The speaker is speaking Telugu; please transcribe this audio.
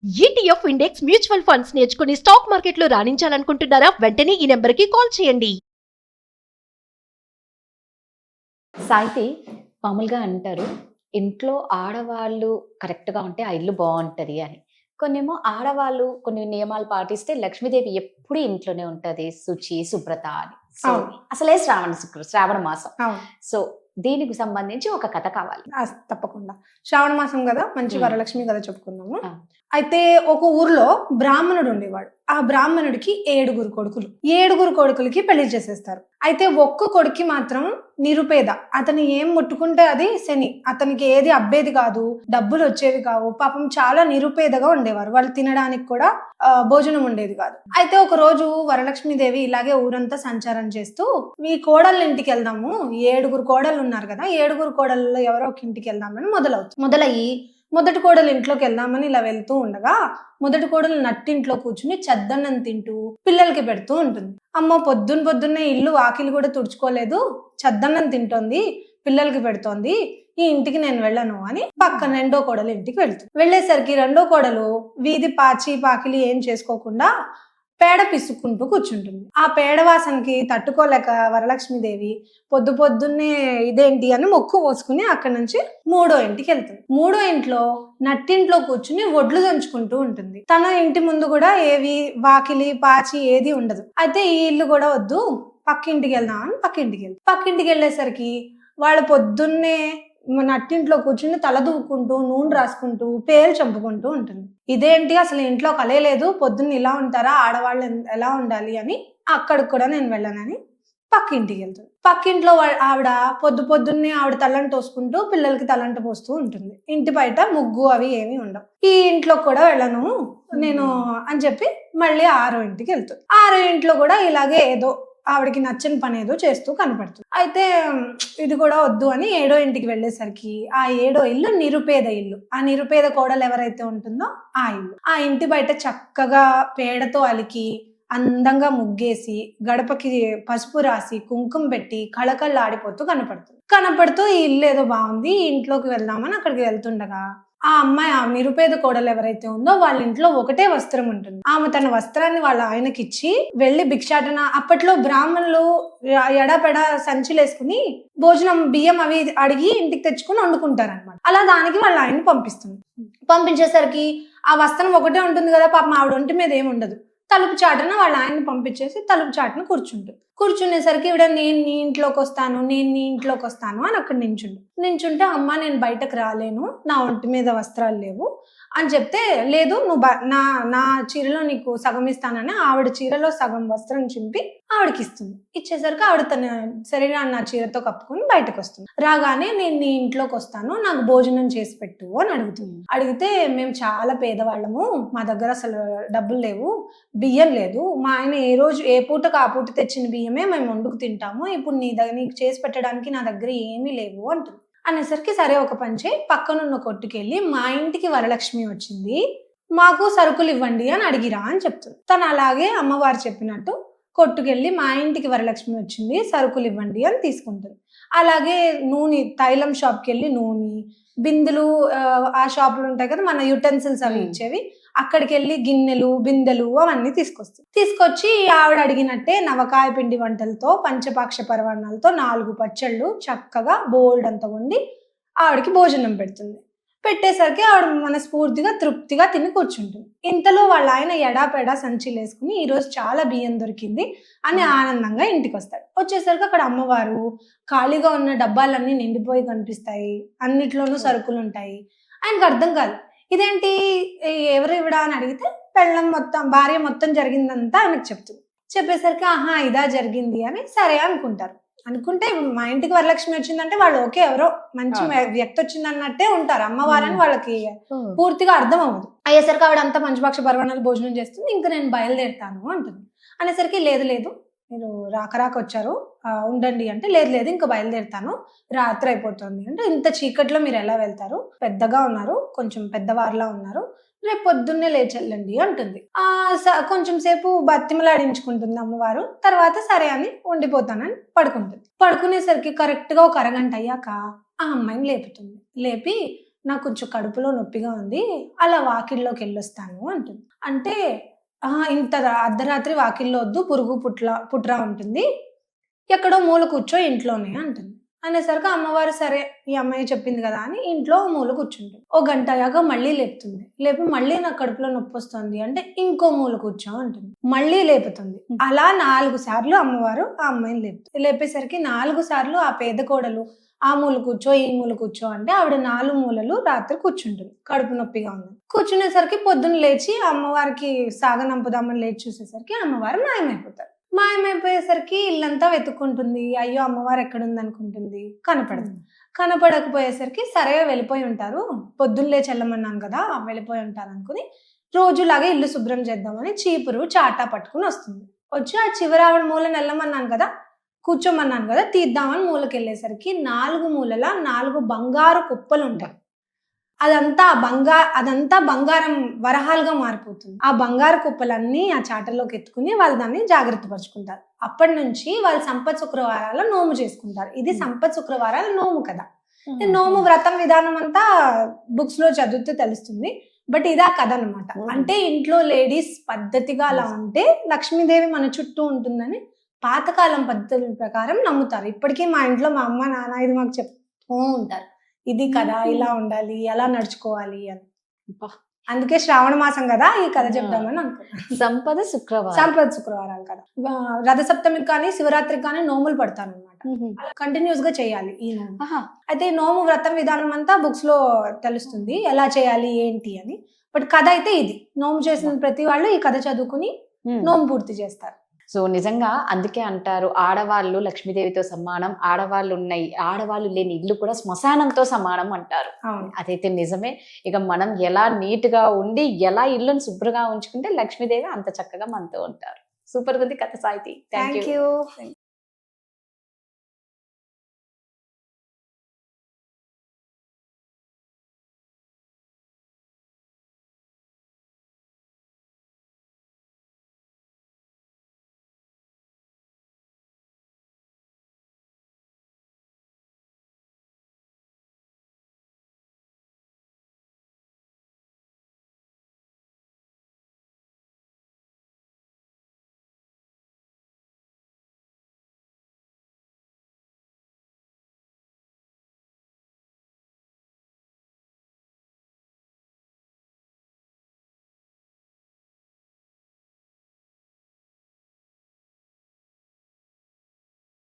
ఈటీఎఫ్ ఇండెక్స్ మ్యూచువల్ ఫండ్స్ నేర్చుకుని స్టాక్ మార్కెట్లో రాణించాలనుకుంటున్నారా? వెంటనే ఈ నెంబర్కి కాల్ చేయండి. సాయితి మామూలుగా అంటారు, ఇంట్లో ఆడవాళ్ళు కరెక్ట్‌గా ఉంటే ఆ ఇల్లు బావుంటది అని. కొన్నేమో ఆడవాళ్ళు కొన్ని నియమాలు పాటిస్తే లక్ష్మీదేవి ఎప్పుడూ ఇంట్లోనే ఉంటది. శుచి, శుభ్రత అని. సో, అవును. అసలే శ్రావణ మాసం. అవును. సో, దీనికి సంబంధించి ఒక కథ కావాలి. తప్పకుండా. శ్రావణ మాసం కదా, మంచి హ్మ్. వరలక్ష్మి కథ చెప్పుకుందాము. ఆ! అయితే ఒక ఊర్లో బ్రాహ్మణుడు ఉండేవాడు. ఆ బ్రాహ్మణుడికి 7 కొడుకులు. 7 కొడుకులకి పెళ్లి చేసేస్తారు. అయితే ఒక్క కొడుక్కి మాత్రం నిరుపేద. అతను ఏం ముట్టుకుంటే అది శని. అతనికి ఏది అబ్బేది కాదు, డబ్బులు వచ్చేవి కావు. పాపం చాలా నిరుపేదగా ఉండేవారు. వాళ్ళు తినడానికి కూడా భోజనం ఉండేది కాదు. అయితే ఒక రోజు వరలక్ష్మీదేవి ఇలాగే ఊరంతా సంచారం చేస్తూ, ఈ కోడళ్ళ ఇంటికి వెళ్దాము, 7 కోడళ్ళు ఉన్నారు కదా, 7 కోడళ్ళలో ఎవరో ఒక ఇంటికి వెళ్దామని మొదలయ్యి మొదటి కోడలు ఇంట్లోకి వెళ్దామని ఇలా వెళ్తూ ఉండగా, మొదటి కోడలు నట్టింట్లో కూర్చుని చద్దన్నం తింటూ పిల్లలకి పెడుతూ ఉంటుంది. అమ్మో, పొద్దున్నే ఇల్లు వాకిలి కూడా తుడుచుకోలేదు, చద్దన్నం తింటోంది, పిల్లలకి పెడుతోంది, ఈ ఇంటికి నేను వెళ్ళను అని పక్కన రెండో కోడలు ఇంటికి వెళ్తుంది. వెళ్ళేసరికి రెండో కోడలు వీధి పాకిలి ఏం చేసుకోకుండా పేడ పిసుక్కుంటూ కూర్చుంటుంది. ఆ పేడ వాసనకి తట్టుకోలేక వరలక్ష్మీదేవి పొద్దున్నే ఇదేంటి అని మొక్కు పోసుకుని అక్కడి నుంచి మూడో ఇంటికి వెళ్తుంది. మూడో ఇంట్లో నట్టింట్లో కూర్చుని ఒడ్లు దంచుకుంటూ ఉంటుంది. తన ఇంటి ముందు కూడా ఏవి వాకిలి పాచి ఏది ఉండదు. అయితే ఈ ఇల్లు కూడా వద్దు, పక్కింటికి వెళ్దామని పక్కింటికి వెళ్ళేసరికి వాళ్ళు పొద్దున్నే నట్టింట్లో కూర్చుని తల దూకుంటూ నూనె రాసుకుంటూ పేరు చంపుకుంటూ ఉంటుంది. ఇదేంటి, అసలు ఇంట్లో కలే లేదు, పొద్దున్న ఇలా ఉంటారా, ఆడవాళ్ళు ఎలా ఉండాలి అని అక్కడికి కూడా నేను వెళ్ళానని పక్కింటికి వెళ్తుంది. పక్కింట్లో ఆవిడ పొద్దున్నే ఆవిడ తలంట పోసుకుంటూ పిల్లలకి తలంట పోస్తూ ఉంటుంది. ఇంటి బయట ముగ్గు అవి ఏమి ఉండవు. ఈ ఇంట్లో కూడా వెళ్ళను నేను అని చెప్పి మళ్ళీ ఆరో ఇంటికి వెళ్తుంది. ఆరో ఇంట్లో కూడా ఇలాగే ఏదో ఆవిడకి నచ్చని పని ఏదో చేస్తూ కనపడుతుంది. అయితే ఇది కూడా వద్దు అని ఏడో ఇంటికి వెళ్ళేసరికి ఆ ఏడో ఇల్లు నిరుపేద ఇల్లు. ఆ నిరుపేద కోడలు ఎవరైతే ఉంటుందో ఆ ఇల్లు. ఆ ఇంటి బయట చక్కగా పేడతో అలికి అందంగా ముగ్గేసి గడపకి పసుపు రాసి కుంకుమ పెట్టి కళకళలాడిపోతూ కనపడుతూ ఈ ఇల్లు ఏదో బాగుంది, ఈ ఇంట్లోకి వెళ్దామని అక్కడికి వెళ్తుండగా ఆ అమ్మాయి, ఆ నిరుపేద కోడలు ఎవరైతే ఉందో వాళ్ళ ఇంట్లో ఒకటే వస్త్రం ఉంటుంది. ఆమె తన వస్త్రాన్ని వాళ్ళ ఆయనకిచ్చి వెళ్లి భిక్షాటన, అప్పట్లో బ్రాహ్మణులు ఎడాపెడా సంచులేసుకుని భోజనం బియ్యం అవి అడిగి ఇంటికి తెచ్చుకుని వండుకుంటారనమాట. అలా దానికి వాళ్ళ ఆయన్ని పంపించేసరికి ఆ వస్త్రం ఒకటే ఉంటుంది కదా, పాపం ఆవిడ ఒంటి మీద ఏముండదు. తలుపు చాటున వాళ్ళ ఆయన్ని పంపించేసి తలుపు చాటున కూర్చునేసరికి ఇవిడ నేను నీ ఇంట్లోకి వస్తాను అని అక్కడ నించుంటే అమ్మ నేను బయటకు రాలేను, నా ఒంటి మీద వస్త్రాలు లేవు అని చెప్తే, లేదు నువ్వు నా చీరలో నీకు సగం ఇస్తానని ఆవిడ చీరలో సగం వస్త్రం చింపి ఆవిడకి ఇచ్చేసరికి ఆవిడ తన శరీరాన్ని నా చీరతో కప్పుకొని బయటకు వస్తుంది. రాగానే నేను నీ ఇంట్లోకి వస్తాను, నాకు భోజనం చేసి పెట్టు అని అడిగితే మేము చాలా పేదవాళ్ళము, మా దగ్గర అసలు డబ్బులు లేవు, బియ్యం లేదు, మా ఆయన ఏ పూటకు ఆ పూట తెచ్చిన బియ్యమే మేము వండుకు తింటాము, ఇప్పుడు నీకు చేసి పెట్టడానికి నా దగ్గర ఏమీ లేవు అంటుంది. అనేసరికి సరే ఒక పంచే పక్కనున్న కొట్టుకెళ్ళి మా ఇంటికి వరలక్ష్మి వచ్చింది, మాకు సరుకులు ఇవ్వండి అని అడిగిరా అని చెప్తుంది. తను అలాగే అమ్మవారు చెప్పినట్టు కొట్టుకెళ్ళి మా ఇంటికి వరలక్ష్మి వచ్చింది, సరుకులు ఇవ్వండి అని తీసుకుంటుంది. అలాగే నూనె, తైలం షాప్కి వెళ్ళి నూనె, బిందెలు, ఆ షాపులు ఉంటాయి కదా మన యుటెన్సిల్స్ అవి ఇచ్చేవి, అక్కడికి వెళ్ళి గిన్నెలు బిందెలు అవన్నీ తీసుకొచ్చి ఆవిడ అడిగినట్టే నవకాయ పిండి వంటలతో పంచపాక్ష పరవాణాలతో 4 పచ్చళ్ళు చక్కగా బోల్డ్ అంత వండి ఆవిడకి భోజనం పెట్టేసరికి ఆవిడ మనస్ఫూర్తిగా తృప్తిగా తిని కూర్చుంటుంది. ఇంతలో వాళ్ళ ఆయన ఎడాపెడా సంచిలు వేసుకుని ఈరోజు చాలా బియ్యం దొరికింది అని ఆనందంగా ఇంటికి వచ్చేసరికి అక్కడ అమ్మవారు ఖాళీగా ఉన్న డబ్బాలన్నీ నిండిపోయి కనిపిస్తాయి, అన్నిట్లోనూ సరుకులు ఉంటాయి. ఆయనకు అర్థం కాదు, ఇదేంటి ఎవరు ఇవిడా అని అడిగితే భార్య మొత్తం జరిగిందంతా ఆయనకు చెప్పేసరికి ఆహా ఇదా జరిగింది అని సరే అనుకుంటే మా ఇంటికి వరలక్ష్మి వచ్చిందంటే వాళ్ళు ఓకే ఎవరో మంచి వ్యక్తి వచ్చింది అన్నట్టే ఉంటారు. అమ్మవారని వాళ్ళకి పూర్తిగా అర్థం అవ్వదు. అయ్యేసరికి ఆవిడ అంతా పంచపక్ష పర్వణాలు భోజనం చేస్తుంది, ఇంకా నేను బయలుదేరుతాను అంటుంది. అనేసరికి లేదు మీరు రాక వచ్చారు, ఉండండి అంటే, లేదు ఇంకా బయలుదేరుతాను, రాత్రి అయిపోతుంది అంటే, ఇంత చీకట్లో మీరు ఎలా వెళ్తారు, పెద్దగా ఉన్నారు, కొంచెం పెద్దవారిలా ఉన్నారు, రేపు పొద్దున్నే లేచెళ్ళండి అంటుంది. కొంచెం సేపు బతిమలాడించుకుంటుంది అమ్మవారు. తర్వాత సరే అని ఉండిపోతానని పడుకునేసరికి కరెక్ట్ గా ఒక అరగంట అయ్యాక ఆ అమ్మాయిని లేపి నాకు కొంచెం కడుపులో నొప్పిగా ఉంది, అలా వాకిల్లోకి వెళ్ళొస్తాను అంటుంది. అంటే ఇంత అర్ధరాత్రి వాకిల్లో వద్దు, పురుగు పుట్రా ఉంటుంది, ఎక్కడో మూల కూర్చో ఇంట్లోనే అంటుంది. అనేసరికి అమ్మవారు సరే ఈ అమ్మాయి చెప్పింది కదా అని ఇంట్లో మూల కూర్చుంటుంది. ఓ గంట అయ్యాక మళ్ళీ లేపుతుంది. లేపి మళ్ళీ నాకు కడుపులో నొప్పి వస్తుంది అంటే ఇంకో మూల కూర్చో అంటుంది. మళ్ళీ లేపుతుంది. అలా 4 సార్లు అమ్మవారు ఆ అమ్మాయిని లేపుతుంది. లేపేసరికి 4 సార్లు ఆ పేద కోడలు ఆ మూల కూర్చో ఈ మూల కూర్చో అంటే ఆవిడ 4 మూలలు రాత్రి కూర్చుంటుంది. కడుపు నొప్పిగా ఉంది. కూర్చునేసరికి పొద్దున్న లేచి అమ్మవారికి సాగనంపుదామని లేచి చూసేసరికి అమ్మవారు మాయమైపోతారు. మాయమైపోయేసరికి ఇల్లంతా వెతుక్కుంటుంది. అయ్యో అమ్మవారు ఎక్కడుంది అనుకుంటుంది, కనపడదు. కనపడకపోయేసరికి సరే వెళ్ళిపోయి ఉంటారు, పొద్దున్న లేచి వెళ్ళమన్నాను కదా వెళ్ళిపోయి ఉంటారు అనుకుని రోజులాగా ఇల్లు శుభ్రం చేద్దామని చీపురు చాటా పట్టుకుని వస్తుంది. వచ్చి ఆ చివరి ఆవిడ మూలను వెళ్ళమన్నాను కదా, కూర్చోమన్నాను కదా, తీద్దామని మూలకి వెళ్ళేసరికి 4 మూలల 4 బంగారు కుప్పలు ఉంటాయి. అదంతా బంగారం వరహాలుగా మారిపోతుంది. ఆ బంగారు కుప్పలన్నీ ఆ చాటలోకి ఎత్తుకుని వాళ్ళు దాన్ని జాగ్రత్త పరుచుకుంటారు. అప్పటి నుంచి వాళ్ళు సంపత్ శుక్రవారాల నోము చేసుకుంటారు. ఇది సంపత్ శుక్రవారాల నోము కదా. నోము వ్రతం విధానం అంతా బుక్స్ లో చదివితే తెలుస్తుంది, బట్ ఇదా కథ అనమాట. అంటే ఇంట్లో లేడీస్ పద్ధతిగా అలా ఉంటే లక్ష్మీదేవి మన చుట్టూ ఉంటుందని పాతకాలం పద్ధతుల ప్రకారం నమ్ముతారు. ఇప్పటికీ మా ఇంట్లో మా అమ్మ నాన్న ఇది మాకు చెప్తూ ఉంటారు, ఇది కదా ఇలా ఉండాలి, ఎలా నడుచుకోవాలి అని. అందుకే శ్రావణ మాసం కదా ఈ కథ చెప్దామని అనుకున్నాను. సంపద శుక్రవారాలు కదా. రథసప్తమికి కానీ శివరాత్రికి కానీ నోములు పడతాను అనమాట. కంటిన్యూస్ గా చేయాలి ఈ నోము. అయితే నోము వ్రతం విధానం అంతా బుక్స్ లో తెలుస్తుంది ఎలా చేయాలి ఏంటి అని. బట్ కథ అయితే ఇది. నోము చేసిన ప్రతి వాళ్ళు ఈ కథ చదువుకుని నోము పూర్తి చేస్తారు. సో నిజంగా అందుకే అంటారు ఆడవాళ్ళు లక్ష్మీదేవితో సమానం, ఆడవాళ్ళు లేని ఇల్లు కూడా శ్మశానంతో సమానం అంటారు. అదైతే నిజమే. ఇక మనం ఎలా నీట్ గా ఉండి ఎలా ఇల్లును శుభ్రంగా ఉంచుకుంటే లక్ష్మీదేవి అంత చక్కగా మనతో ఉంటారు. సూపర్ గా ఉంది కథ సాయితి. Thank you.